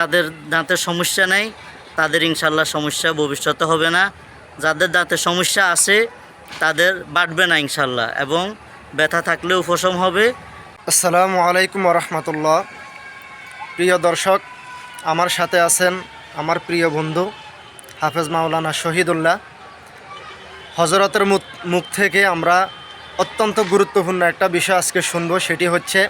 যাদের দাঁতের সমস্যা নেই তাদের ইনশাল্লাহ সমস্যা ভবিষ্যতে হবে না। যাদের দাঁতের সমস্যা আছে তাদের বাড়বে না ইনশাল্লাহ, এবং ব্যথা থাকলে উপশম হবে। আসসালামু আলাইকুম রহমতুল্লাহ। প্রিয় দর্শক, আমার সাথে আছেন আমার প্রিয় বন্ধু হাফেজ মাওলানা শহীদুল্লাহ। হজরতের মুখ থেকে আমরা অত্যন্ত গুরুত্বপূর্ণ একটা বিষয় আজকে শুনবো, সেটি হচ্ছে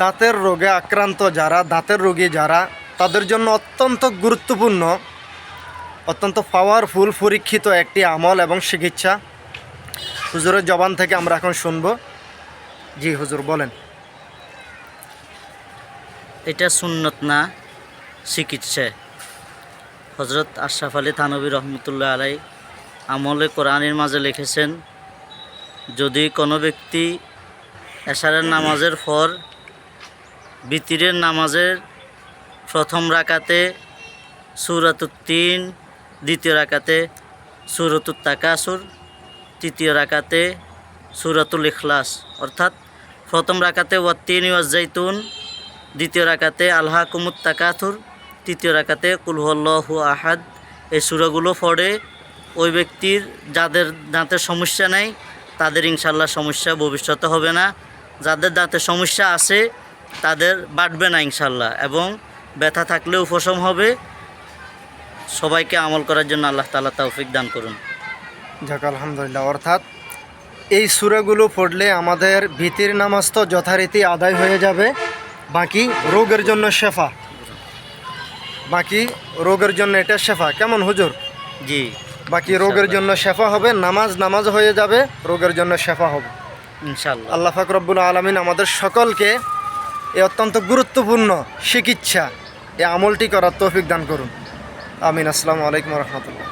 দাঁতের রোগে আক্রান্ত যারা, দাঁতের রোগী যারা, তাদের জন্য অত্যন্ত গুরুত্বপূর্ণ, অত্যন্ত পাওয়ারফুল, পরীক্ষিত একটি আমল এবং চিকিৎসা হুজুরের জবান থেকে আমরা এখন শুনবো। জি হুজুর বলেন। এটা সুন্নত না, চিকিৎসা। হজরত আশরাফ আলী থানভী রহমতুল্লাহ আলাই আমলে কোরআনের মাঝে লিখেছেন, যদি কোনো ব্যক্তি এশারের নামাজের পর বিতিরের নামাজের প্রথম রাকাতে সূরাতুত তিন, দ্বিতীয় রাকাতে সূরাতুত তাকাসুর, তৃতীয় রাকাতে সূরাতুল ইখলাস, অর্থাৎ প্রথম রাকাতে ওয়াত্তিন ওয়াজ্জাইতুন, দ্বিতীয় রাকাতে আলহাকুমুত তাকাথুর, তৃতীয় রাকাতে কুল হুয়াল্লাহু আহাদ, এই সূরাগুলো পড়ে ওই ব্যক্তির যাদের দাঁতের সমস্যা নেই তাদের ইনশাল্লাহ সমস্যা ভবিষ্যতে হবে না। যাদের দাঁতের সমস্যা আছে তাদের বাড়বে না ইনশাল্লাহ, এবং ব্যথা থাকলে উপশম হবে। সবাইকে আমল করার জন্য আল্লাহ তাআলা তৌফিক দান করুন। যাক আলহামদুলিল্লাহ। অর্থাৎ এই সূরাগুলো পড়লে আমাদের ভিতির নামাজ তো যথারীতি আদায় হয়ে যাবে, বাকি রোগের জন্য শেফা, বাকি রোগের জন্য এটা শেফা। কেমন হুজুর? জি, বাকি রোগের জন্য শেফা হবে, নামাজ হয়ে যাবে, রোগের জন্য শেফা হবে ইনশাল্লাহ। আল্লাহ পাক রব্বুল আলামিন আমাদের সকলকে এই অত্যন্ত গুরুত্বপূর্ণ চিকিৎসা, এই আমলটি করার তৌফিক দান করুন। আমিন। আসসালামু আলাইকুম রহমতুল্লাহ।